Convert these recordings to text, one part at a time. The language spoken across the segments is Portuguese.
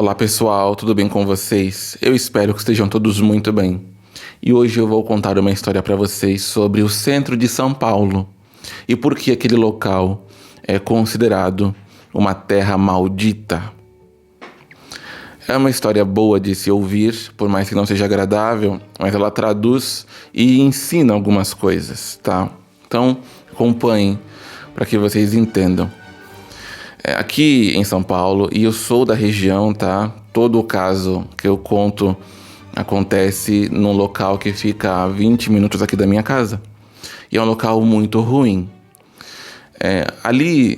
Olá pessoal, tudo bem com vocês? Eu espero que estejam todos muito bem. E hoje eu vou contar uma história para vocês sobre o centro de São Paulo e por que aquele local é considerado uma terra maldita. É uma história boa de se ouvir, por mais que não seja agradável, mas ela traduz e ensina algumas coisas, tá? Então, acompanhem para que vocês entendam. Aqui em São Paulo, e eu sou da região, tá? Todo o caso que eu conto acontece num local que fica a 20 minutos aqui da minha casa. E é um local muito ruim. Ali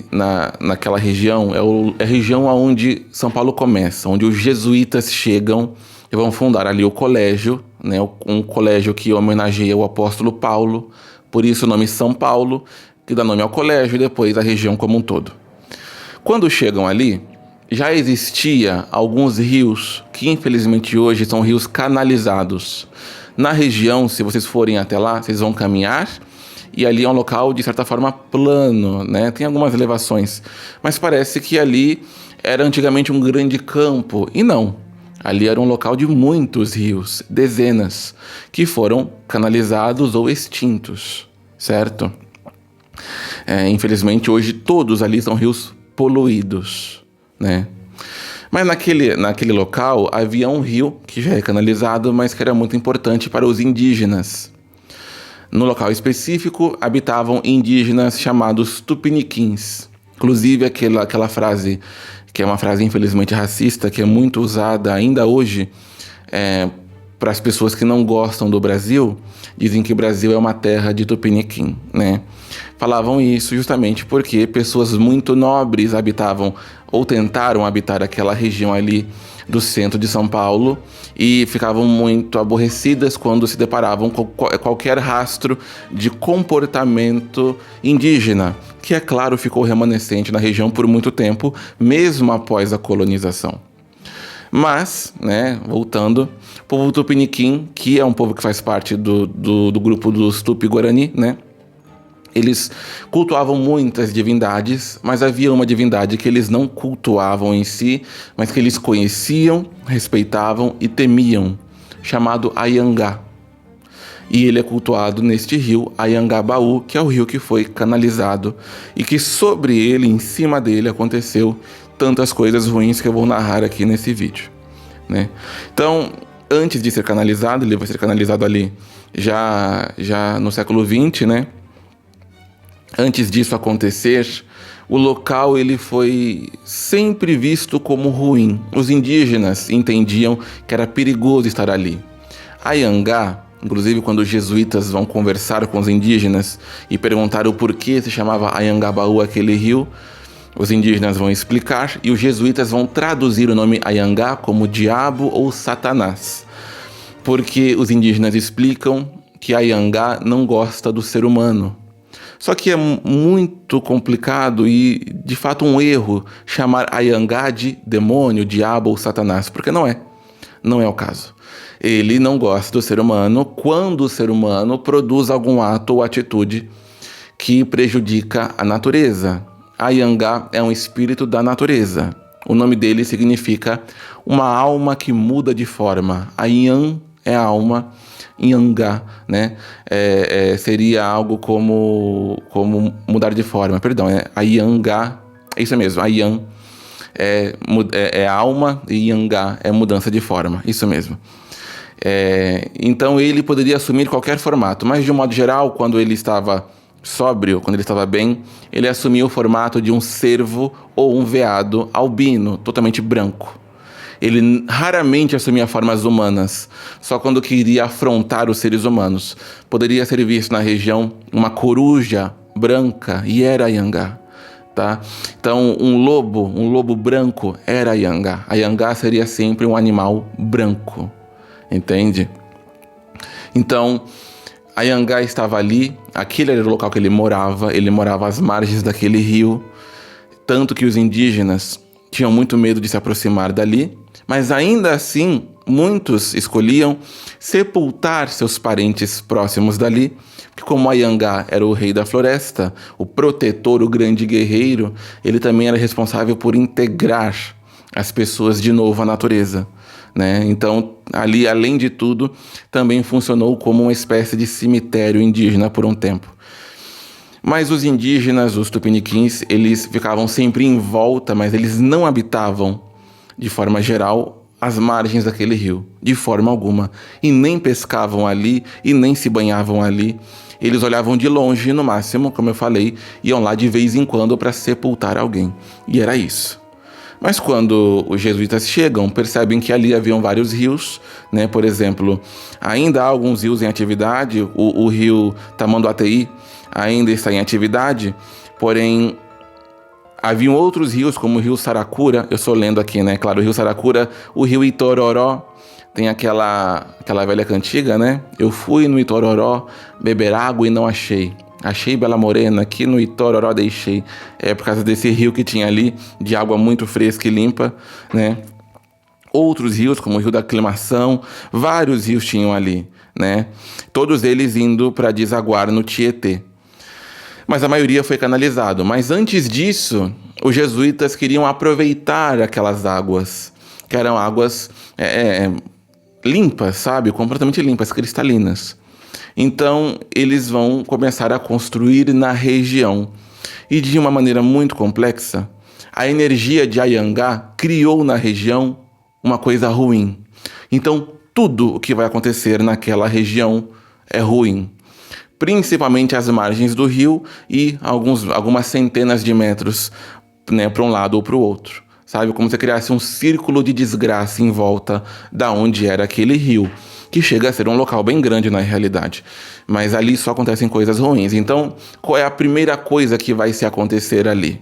naquela região, é a região onde São Paulo começa, onde os jesuítas chegam e vão fundar ali o colégio, né? Um colégio que homenageia o apóstolo Paulo, por isso o nome São Paulo, que dá nome ao colégio e depois à região como um todo. Quando chegam ali, já existia alguns rios que infelizmente hoje são rios canalizados. Na região, se vocês forem até lá, vocês vão caminhar e ali é um local de certa forma plano, né? Tem algumas elevações, mas parece que ali era antigamente um grande campo e não. Ali era um local de muitos rios, dezenas, que foram canalizados ou extintos, certo? Infelizmente hoje todos ali são rios poluídos, né? Mas naquele local havia um rio que já é canalizado, mas que era muito importante para os indígenas. No local específico habitavam indígenas chamados tupiniquins. Inclusive aquela frase, que é uma frase infelizmente racista, que é muito usada ainda hoje para as pessoas que não gostam do Brasil, dizem que o Brasil é uma terra de tupiniquim, né? Falavam isso justamente porque pessoas muito nobres habitavam ou tentaram habitar aquela região ali do centro de São Paulo e ficavam muito aborrecidas quando se deparavam com qualquer rastro de comportamento indígena, que é claro ficou remanescente na região por muito tempo, mesmo após a colonização. Mas, né, voltando, o povo tupiniquim, que é um povo que faz parte do grupo dos Tupi-Guarani, né? Eles cultuavam muitas divindades, mas havia uma divindade que eles não cultuavam em si, mas que eles conheciam, respeitavam e temiam, chamado Anhangá. E ele é cultuado neste rio, Anhangabaú, que é o rio que foi canalizado e que sobre ele, em cima dele, aconteceu tantas coisas ruins que eu vou narrar aqui nesse vídeo, né? Então, antes de ser canalizado, ele vai ser canalizado ali já no século XX, né? Antes disso acontecer, o local ele foi sempre visto como ruim. Os indígenas entendiam que era perigoso estar ali. Anhangá, inclusive quando os jesuítas vão conversar com os indígenas e perguntar o porquê se chamava Anhangabaú aquele rio, os indígenas vão explicar e os jesuítas vão traduzir o nome Anhangá como diabo ou Satanás. Porque os indígenas explicam que Anhangá não gosta do ser humano. Só que é muito complicado e, de fato, um erro chamar Anhangá de demônio, diabo ou Satanás, porque não é. Não é o caso. Ele não gosta do ser humano quando o ser humano produz algum ato ou atitude que prejudica a natureza. Anhangá é um espírito da natureza. O nome dele significa uma alma que muda de forma. Anhan é a alma, Anhangá, né? Seria algo como mudar de forma. Perdão, Anhangá, é isso mesmo. Anhan é alma e Anhangá é mudança de forma. Isso mesmo. Então ele poderia assumir qualquer formato, mas de um modo geral, quando ele estava sóbrio, quando ele estava bem, ele assumia o formato de um cervo ou um veado albino, totalmente branco. Ele raramente assumia formas humanas, só quando queria afrontar os seres humanos. Poderia ser visto na região uma coruja branca e era Anhangá, tá? Então um lobo branco era Anhangá. Anhangá seria sempre um animal branco, entende? Então Anhangá estava ali, aquele era o local que ele morava às margens daquele rio, tanto que os indígenas tinham muito medo de se aproximar dali, mas ainda assim muitos escolhiam sepultar seus parentes próximos dali, porque como Anhangá era o rei da floresta, o protetor, o grande guerreiro, ele também era responsável por integrar as pessoas de novo à natureza, né? Então, ali, além de tudo, também funcionou como uma espécie de cemitério indígena por um tempo. Mas os indígenas, os tupiniquins, eles ficavam sempre em volta, mas eles não habitavam, de forma geral, as margens daquele rio, de forma alguma. E nem pescavam ali, e nem se banhavam ali. Eles olhavam de longe, no máximo, como eu falei, iam lá de vez em quando para sepultar alguém. E era isso. Mas quando os jesuítas chegam, percebem que ali haviam vários rios, né? Por exemplo, ainda há alguns rios em atividade, o rio Tamanduateí ainda está em atividade, porém haviam outros rios, como o rio Saracura, eu estou lendo aqui, né? Claro, o rio Saracura, o rio Itororó, tem aquela velha cantiga, né? Eu fui no Itororó beber água e não achei. Achei Bela Morena, aqui no Itororó deixei. É por causa desse rio que tinha ali, de água muito fresca e limpa, né? Outros rios, como o Rio da Aclimação, vários rios tinham ali, né? Todos eles indo para desaguar no Tietê. Mas a maioria foi canalizado. Mas antes disso, os jesuítas queriam aproveitar aquelas águas, que eram águas limpas, sabe? Completamente limpas, cristalinas. Então, eles vão começar a construir na região. E de uma maneira muito complexa, a energia de Anhangá criou na região uma coisa ruim. Então, tudo o que vai acontecer naquela região é ruim. Principalmente as margens do rio e algumas centenas de metros, né, para um lado ou para o outro. Sabe? Como se criasse um círculo de desgraça em volta da onde era aquele rio, que chega a ser um local bem grande na realidade. Mas ali só acontecem coisas ruins. Então, qual é a primeira coisa que vai se acontecer ali?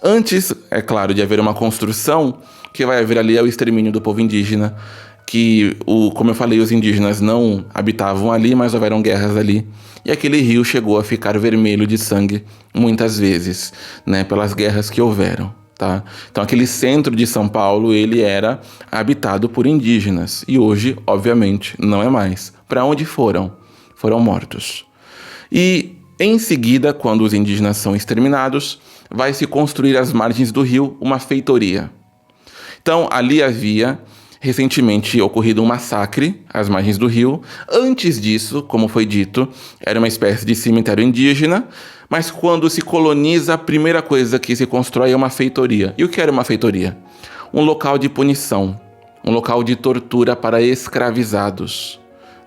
Antes, é claro, de haver uma construção, o que vai haver ali é o extermínio do povo indígena, que, como eu falei, os indígenas não habitavam ali, mas houveram guerras ali. E aquele rio chegou a ficar vermelho de sangue muitas vezes, né, pelas guerras que houveram. Tá? Então aquele centro de São Paulo, ele era habitado por indígenas. E hoje, obviamente, não é mais. Para onde foram? Foram mortos. E em seguida, quando os indígenas são exterminados, vai se construir às margens do rio uma feitoria. Então ali havia recentemente ocorrido um massacre às margens do rio. Antes disso, como foi dito, era uma espécie de cemitério indígena, mas quando se coloniza, a primeira coisa que se constrói é uma feitoria. E o que era uma feitoria? Um local de punição, um local de tortura para escravizados.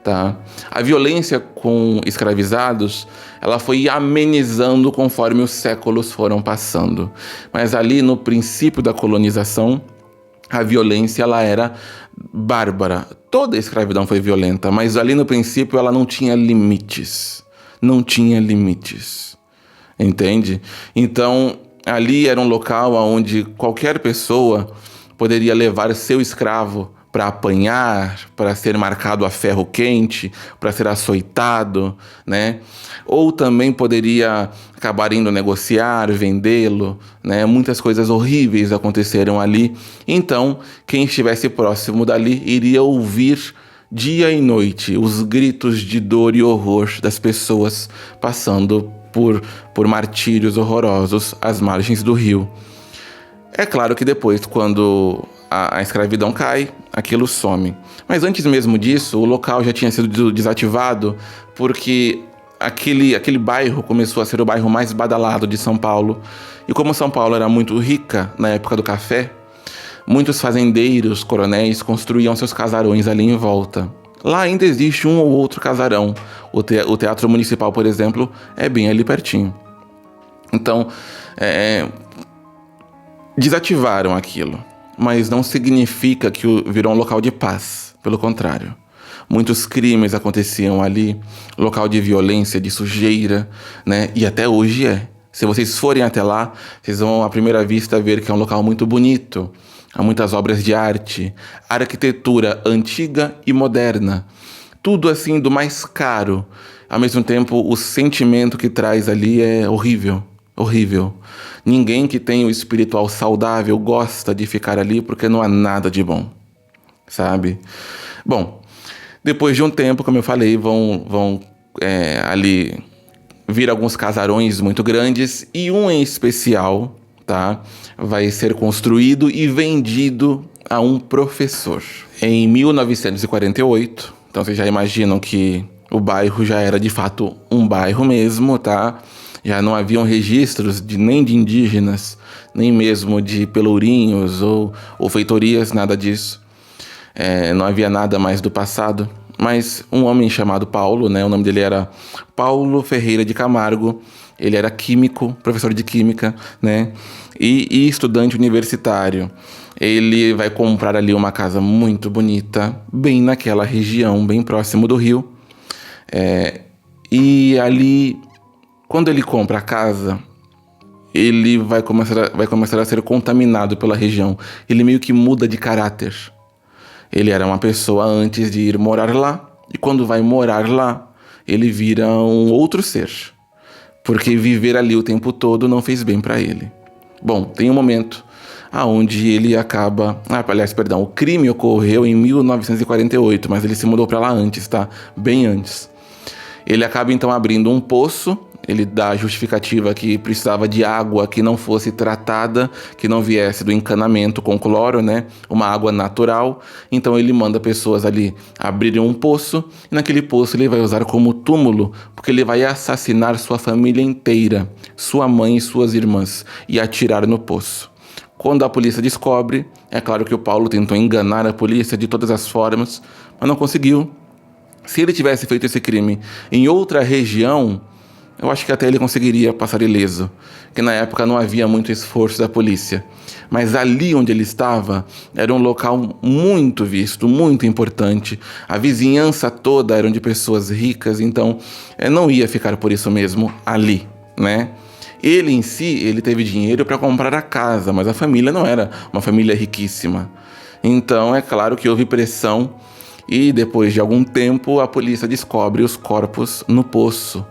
Tá? A violência com escravizados, ela foi amenizando conforme os séculos foram passando. Mas ali no princípio da colonização, a violência ela era bárbara. Toda a escravidão foi violenta, mas ali no princípio ela não tinha limites. Não tinha limites. Entende? Então, ali era um local onde qualquer pessoa poderia levar seu escravo para apanhar, para ser marcado a ferro quente, para ser açoitado, né? Ou também poderia acabar indo negociar, vendê-lo, né? Muitas coisas horríveis aconteceram ali. Então, quem estivesse próximo dali iria ouvir dia e noite os gritos de dor e horror das pessoas passando por martírios horrorosos às margens do rio. É claro que depois, quando a escravidão cai, aquilo some. Mas antes mesmo disso, o local já tinha sido desativado porque aquele bairro começou a ser o bairro mais badalado de São Paulo. E como São Paulo era muito rica na época do café, muitos fazendeiros, coronéis, construíam seus casarões ali em volta. Lá ainda existe um ou outro casarão. O Teatro Municipal, por exemplo, é bem ali pertinho. Então, desativaram aquilo. Mas não significa que virou um local de paz. Pelo contrário. Muitos crimes aconteciam ali. Local de violência, de sujeira, né? E até hoje é. Se vocês forem até lá, vocês vão à primeira vista ver que é um local muito bonito. Há muitas obras de arte, arquitetura antiga e moderna. Tudo assim do mais caro. Ao mesmo tempo, o sentimento que traz ali é horrível. Horrível. Ninguém que tem o espiritual saudável gosta de ficar ali porque não há nada de bom. Sabe? Bom, depois de um tempo, como eu falei, vão ali vir alguns casarões muito grandes e um em especial, tá? Vai ser construído e vendido a um professor. Em 1948, então vocês já imaginam que o bairro já era de fato um bairro mesmo, tá? Já não haviam registros nem de indígenas, nem mesmo de pelourinhos ou feitorias, nada disso. Não havia nada mais do passado. Mas um homem chamado Paulo, né? O nome dele era Paulo Ferreira de Camargo. Ele era químico, professor de química, né? E estudante universitário. Ele vai comprar ali uma casa muito bonita, bem naquela região, bem próximo do rio. E ali, quando ele compra a casa, ele vai começar a ser contaminado pela região. Ele meio que muda de caráter. Ele era uma pessoa antes de ir morar lá, e quando vai morar lá, ele vira um outro ser. Porque viver ali o tempo todo não fez bem para ele. Bom, tem um momento aonde ele acaba... o crime ocorreu em 1948, mas ele se mudou para lá antes, tá? Bem antes. Ele acaba então abrindo um poço. Ele dá a justificativa que precisava de água que não fosse tratada, que não viesse do encanamento com cloro, né? Uma água natural. Então ele manda pessoas ali abrirem um poço, e naquele poço ele vai usar como túmulo, porque ele vai assassinar sua família inteira, sua mãe e suas irmãs, e atirar no poço. Quando a polícia descobre, é claro que o Paulo tentou enganar a polícia de todas as formas, mas não conseguiu. Se ele tivesse feito esse crime em outra região, eu acho que até ele conseguiria passar ileso, que na época não havia muito esforço da polícia. Mas ali onde ele estava, era um local muito visto, muito importante. A vizinhança toda era de pessoas ricas, então não ia ficar por isso mesmo ali, né? Ele em si, ele teve dinheiro para comprar a casa, mas a família não era uma família riquíssima. Então é claro que houve pressão, e depois de algum tempo a polícia descobre os corpos no poço.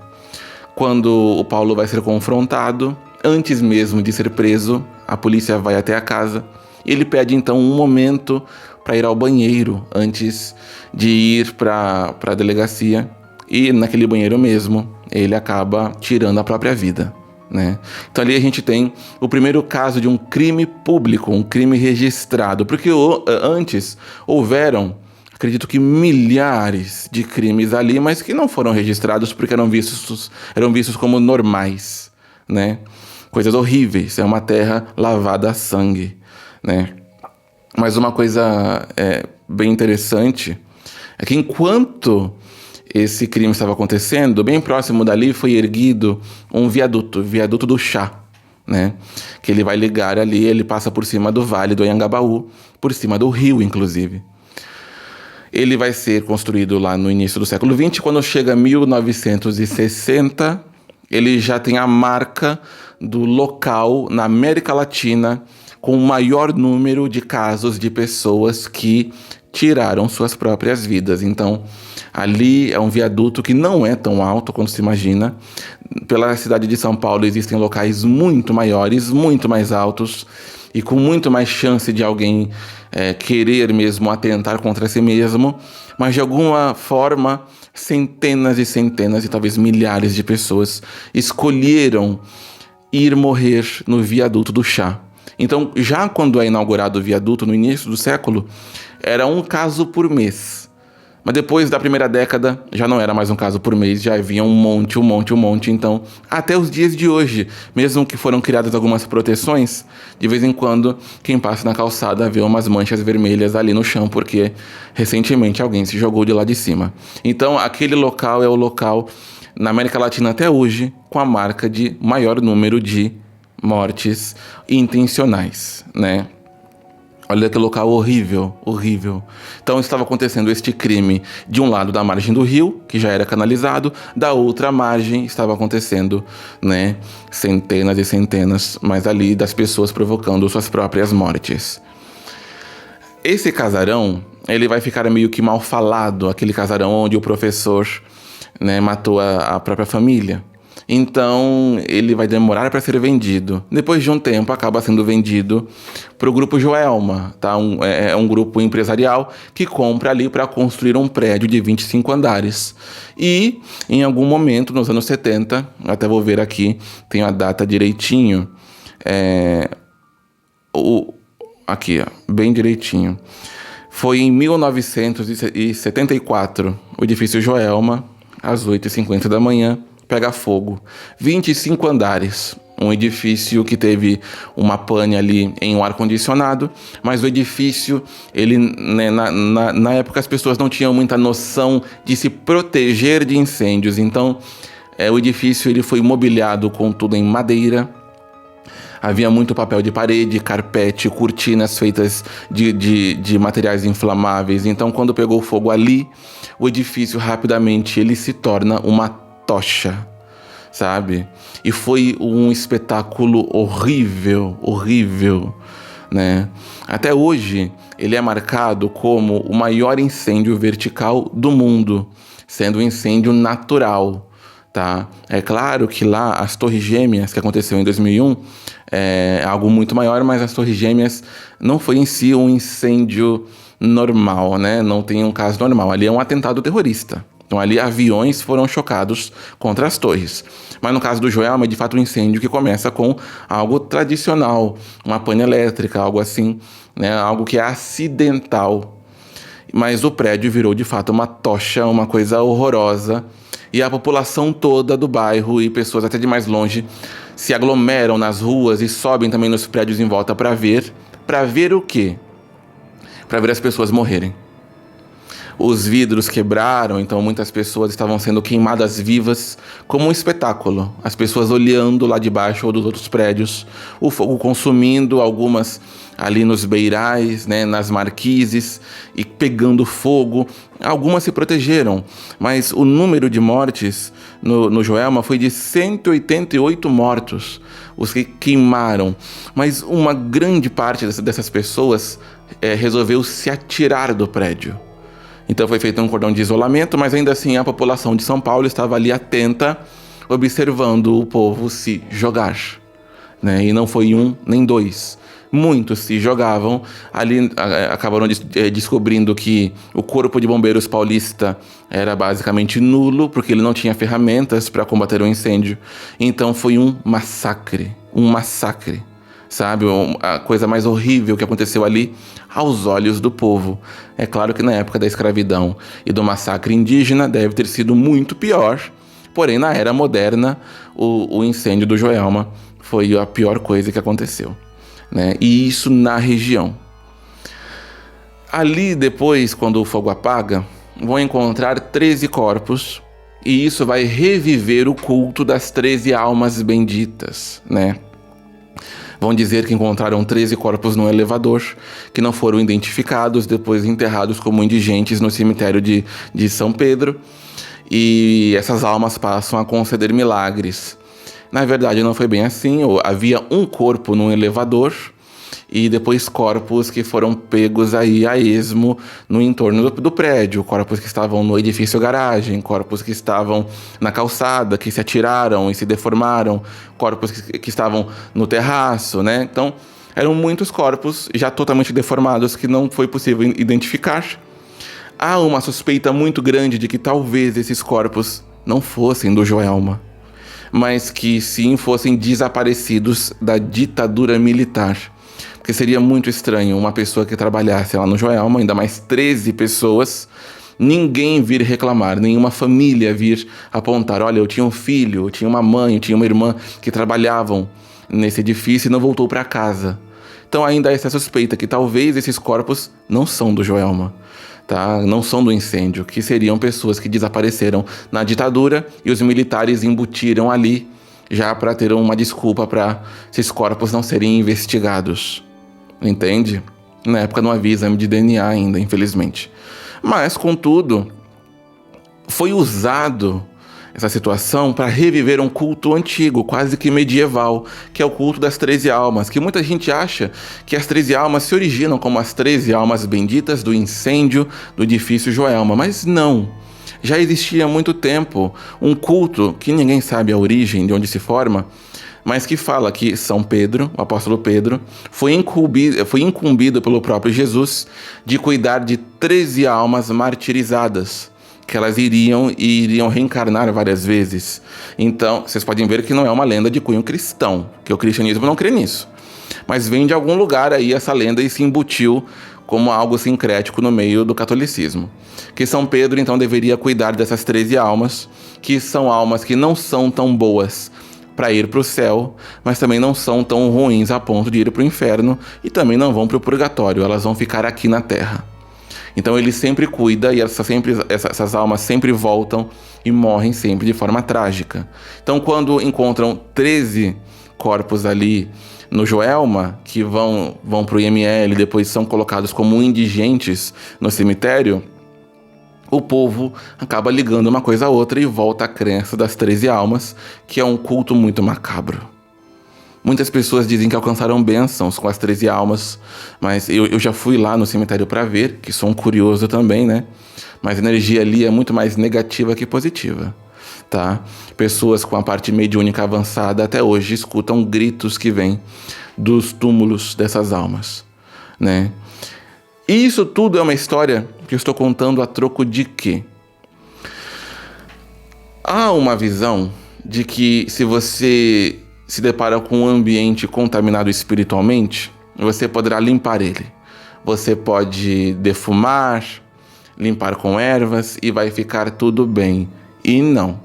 Quando o Paulo vai ser confrontado, antes mesmo de ser preso, a polícia vai até a casa e ele pede então um momento para ir ao banheiro antes de ir para a delegacia, e naquele banheiro mesmo ele acaba tirando a própria vida, né? Então ali a gente tem o primeiro caso de um crime público, um crime registrado, porque antes houveram, acredito que milhares de crimes ali, mas que não foram registrados porque eram vistos como normais, né? Coisas horríveis, é uma terra lavada a sangue, né? Mas uma coisa bem interessante é que enquanto esse crime estava acontecendo, bem próximo dali foi erguido um viaduto do Chá, né? Que ele vai ligar ali, ele passa por cima do Vale do Anhangabaú, por cima do rio, inclusive. Ele vai ser construído lá no início do século XX. Quando chega 1960, ele já tem a marca do local na América Latina com o maior número de casos de pessoas que tiraram suas próprias vidas. Então, ali é um viaduto que não é tão alto quanto se imagina. Pela cidade de São Paulo existem locais muito maiores, muito mais altos, e com muito mais chance de alguém querer mesmo atentar contra si mesmo, mas de alguma forma centenas e centenas e talvez milhares de pessoas escolheram ir morrer no viaduto do Chá. Então, já quando é inaugurado o viaduto no início do século, era um caso por mês. Mas depois da primeira década, já não era mais um caso por mês, já havia um monte. Então, até os dias de hoje, mesmo que foram criadas algumas proteções, de vez em quando, quem passa na calçada vê umas manchas vermelhas ali no chão, porque recentemente alguém se jogou de lá de cima. Então, aquele local é o local, na América Latina até hoje, com a marca de maior número de mortes intencionais, né? Olha que local horrível, horrível. Então estava acontecendo este crime de um lado da margem do rio, que já era canalizado, da outra margem estava acontecendo, né, centenas e centenas, mas ali das pessoas provocando suas próprias mortes. Esse casarão, ele vai ficar meio que mal falado, aquele casarão onde o professor, né, matou a própria família. Então, ele vai demorar para ser vendido. Depois de um tempo, acaba sendo vendido para o Grupo Joelma, tá? É um grupo empresarial que compra ali para construir um prédio de 25 andares. E, em algum momento, nos anos 70, até vou ver aqui, tem a data direitinho, Aqui, ó, bem direitinho. Foi em 1974, o edifício Joelma, às 8h50 da manhã, pega fogo. 25 andares. Um edifício que teve uma pane ali em um ar-condicionado, mas o edifício, ele, né, na época as pessoas não tinham muita noção de se proteger de incêndios. Então, o edifício ele foi mobiliado com tudo em madeira. Havia muito papel de parede, carpete, cortinas feitas de materiais inflamáveis. Então, quando pegou fogo ali, o edifício rapidamente ele se torna uma tocha, sabe? E foi um espetáculo horrível, horrível, né? Até hoje, ele é marcado como o maior incêndio vertical do mundo, sendo um incêndio natural, tá? É claro que lá as Torres Gêmeas, que aconteceu em 2001, é algo muito maior, mas as Torres Gêmeas não foi em si um incêndio normal, né? Não tem um caso normal. Ali é um atentado terrorista. Então ali aviões foram chocados contra as torres. Mas no caso do Joelma é de fato um incêndio que começa com algo tradicional, uma pane elétrica, algo assim, né? Algo que é acidental. Mas o prédio virou de fato uma tocha, uma coisa horrorosa. E a população toda do bairro e pessoas até de mais longe se aglomeram nas ruas e sobem também nos prédios em volta para ver. Para ver o quê? Para ver as pessoas morrerem. Os vidros quebraram, então muitas pessoas estavam sendo queimadas vivas como um espetáculo. As pessoas olhando lá de baixo ou dos outros prédios, o fogo consumindo algumas ali nos beirais, né, nas marquises e pegando fogo. Algumas se protegeram, mas o número de mortes no Joelma foi de 188 mortos, os que queimaram. Mas uma grande parte dessas pessoas resolveu se atirar do prédio. Então foi feito um cordão de isolamento, mas ainda assim a população de São Paulo estava ali atenta, observando o povo se jogar, né? E não foi um nem dois. Muitos se jogavam. Ali acabaram descobrindo que o Corpo de Bombeiros Paulista era basicamente nulo, porque ele não tinha ferramentas para combater o incêndio. Então foi um massacre, sabe? A coisa mais horrível que aconteceu ali aos olhos do povo. É claro que na época da escravidão e do massacre indígena deve ter sido muito pior, porém na era moderna o incêndio do Joelma foi a pior coisa que aconteceu, né? E isso na região. Ali depois, quando o fogo apaga, vão encontrar 13 corpos e isso vai reviver o culto das 13 almas benditas, né? Vão dizer que encontraram 13 corpos no elevador, que não foram identificados, depois enterrados como indigentes no cemitério de São Pedro. E essas almas passam a conceder milagres. Na verdade, não foi bem assim. Havia um corpo no elevador e depois corpos que foram pegos aí a esmo no entorno do prédio, corpos que estavam no edifício garagem, corpos que estavam na calçada, que se atiraram e se deformaram, corpos que estavam no terraço, né? Então, eram muitos corpos já totalmente deformados que não foi possível identificar. Há uma suspeita muito grande de que talvez esses corpos não fossem do Joelma, mas que sim fossem desaparecidos da ditadura militar. Porque seria muito estranho uma pessoa que trabalhasse lá no Joelma, ainda mais 13 pessoas, ninguém vir reclamar, nenhuma família vir apontar, olha, eu tinha um filho, eu tinha uma mãe, eu tinha uma irmã que trabalhavam nesse edifício e não voltou para casa. Então ainda há essa suspeita que talvez esses corpos não são do Joelma, tá? Não são do incêndio, que seriam pessoas que desapareceram na ditadura e os militares embutiram ali já para ter uma desculpa para esses corpos não serem investigados. Entende? Na época não havia exame de DNA ainda, infelizmente. Mas, contudo, foi usado essa situação para reviver um culto antigo, quase que medieval, que é o culto das 13 almas, que muita gente acha que as 13 almas se originam como as 13 almas benditas do incêndio do edifício Joelma, mas não. Já existia há muito tempo um culto que ninguém sabe a origem, de onde se forma, mas que fala que São Pedro, o apóstolo Pedro, foi incumbido pelo próprio Jesus de cuidar de 13 almas martirizadas que elas iriam reencarnar várias vezes. Então, vocês podem ver que não é uma lenda de cunho cristão, que o cristianismo não crê nisso. Mas vem de algum lugar aí essa lenda e se embutiu como algo sincrético no meio do catolicismo. Que São Pedro, então, deveria cuidar dessas 13 almas, que são almas que não são tão boas para ir para o céu, mas também não são tão ruins a ponto de ir para o inferno e também não vão para o purgatório, elas vão ficar aqui na Terra. Então ele sempre cuida e essas almas sempre voltam e morrem sempre de forma trágica. Então quando encontram 13 corpos ali no Joelma, que vão para o IML, depois são colocados como indigentes no cemitério, o povo acaba ligando uma coisa a outra e volta à crença das 13 almas, que é um culto muito macabro. Muitas pessoas dizem que alcançaram bênçãos com as 13 almas, mas eu já fui lá no cemitério para ver, que sou um curioso também, né? Mas a energia ali é muito mais negativa que positiva, tá? Pessoas com a parte mediúnica avançada até hoje escutam gritos que vêm dos túmulos dessas almas, né? E isso tudo é uma história que eu estou contando a troco de quê? Há uma visão de que se você se depara com um ambiente contaminado espiritualmente, você poderá limpar ele. Você pode defumar, limpar com ervas e vai ficar tudo bem. E não.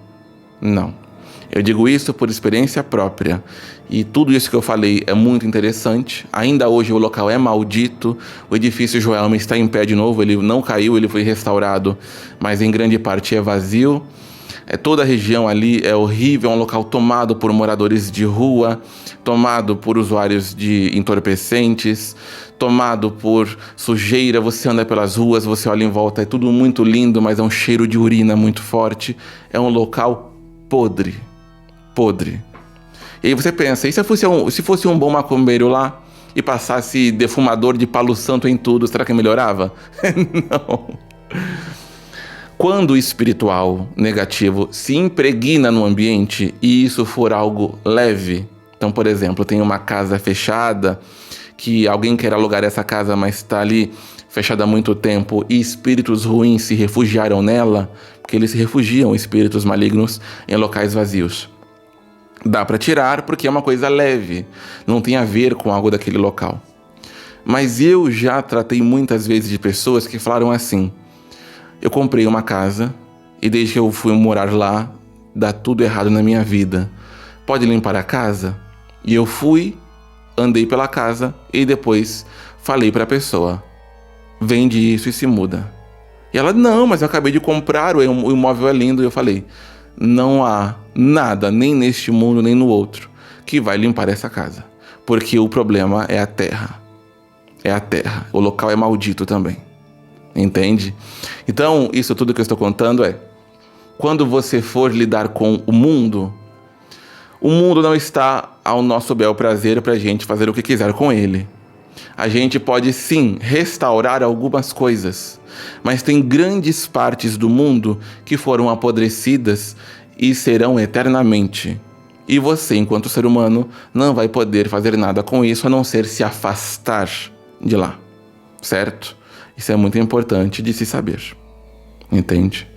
Eu digo isso por experiência própria. E tudo isso que eu falei é muito interessante. Ainda hoje o local é maldito. O edifício Joelma está em pé de novo. Ele não caiu, ele foi restaurado, mas em grande parte é vazio. Toda a região ali é horrível, é um local tomado por moradores de rua, tomado por usuários de entorpecentes, tomado por sujeira. Você anda pelas ruas, você olha em volta, é tudo muito lindo, mas é um cheiro de urina muito forte. É um local podre. E aí você pensa, e se fosse um bom macumbeiro lá e passasse defumador de palo santo em tudo, será que melhorava? Não. Quando o espiritual negativo se impregna no ambiente e isso for algo leve, então, por exemplo, tem uma casa fechada, que alguém quer alugar essa casa, mas está ali fechada há muito tempo e espíritos ruins se refugiaram nela, porque eles se refugiam, espíritos malignos, em locais vazios. Dá para tirar porque é uma coisa leve, não tem a ver com algo daquele local. Mas eu já tratei muitas vezes de pessoas que falaram assim: eu comprei uma casa e desde que eu fui morar lá, dá tudo errado na minha vida. Pode limpar a casa? E eu fui, andei pela casa e depois falei para a pessoa: vende isso e se muda. E ela: não, mas eu acabei de comprar, o imóvel é lindo. E eu falei: não há nada, nem neste mundo, nem no outro, que vai limpar essa casa. Porque o problema é a terra. É a terra. O local é maldito também. Entende? Então, isso tudo que eu estou contando é: quando você for lidar com o mundo não está ao nosso bel prazer para a gente fazer o que quiser com ele. A gente pode sim restaurar algumas coisas, mas tem grandes partes do mundo que foram apodrecidas e serão eternamente. E você, enquanto ser humano, não vai poder fazer nada com isso a não ser se afastar de lá, certo? Isso é muito importante de se saber, entende?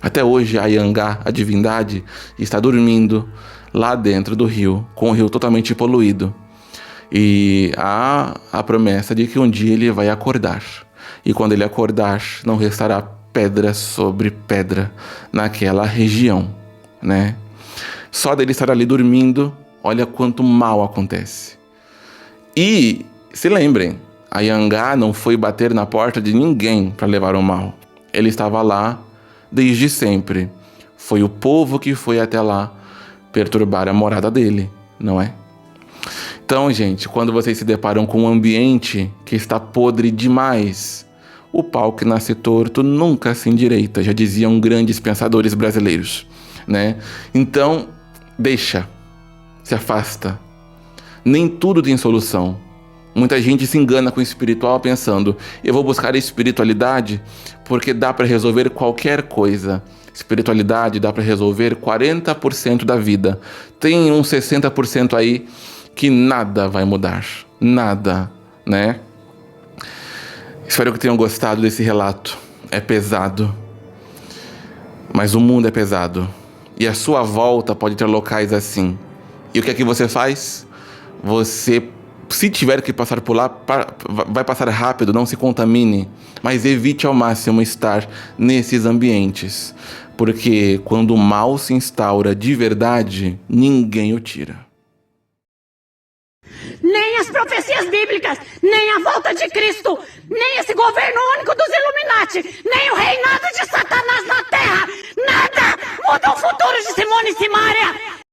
Até hoje a Iangá, a divindade, está dormindo lá dentro do rio, com o rio totalmente poluído. E há a promessa de que um dia ele vai acordar. E quando ele acordar, não restará pedra sobre pedra naquela região, né? Só dele estar ali dormindo, olha quanto mal acontece. E se lembrem, a Iangá não foi bater na porta de ninguém para levar o mal. Ele estava lá desde sempre. Foi o povo que foi até lá perturbar a morada dele, não é? Então, gente, quando vocês se deparam com um ambiente que está podre demais, o pau que nasce torto nunca se endireita, já diziam grandes pensadores brasileiros, né? Então, deixa, se afasta. Nem tudo tem solução. Muita gente se engana com o espiritual pensando: eu vou buscar a espiritualidade porque dá para resolver qualquer coisa. Espiritualidade dá para resolver 40% da vida. Tem uns 60% aí que nada vai mudar. Nada, né? Espero que tenham gostado desse relato. É pesado. Mas o mundo é pesado. E a sua volta pode ter locais assim. E o que é que você faz? Você, se tiver que passar por lá, vai passar rápido, não se contamine. Mas evite ao máximo estar nesses ambientes. Porque quando o mal se instaura de verdade, ninguém o tira. Nem as profecias bíblicas, nem a volta de Cristo, nem esse governo único dos Illuminati, nem o reinado de Satanás na Terra, nada muda o futuro de Simone e Simária.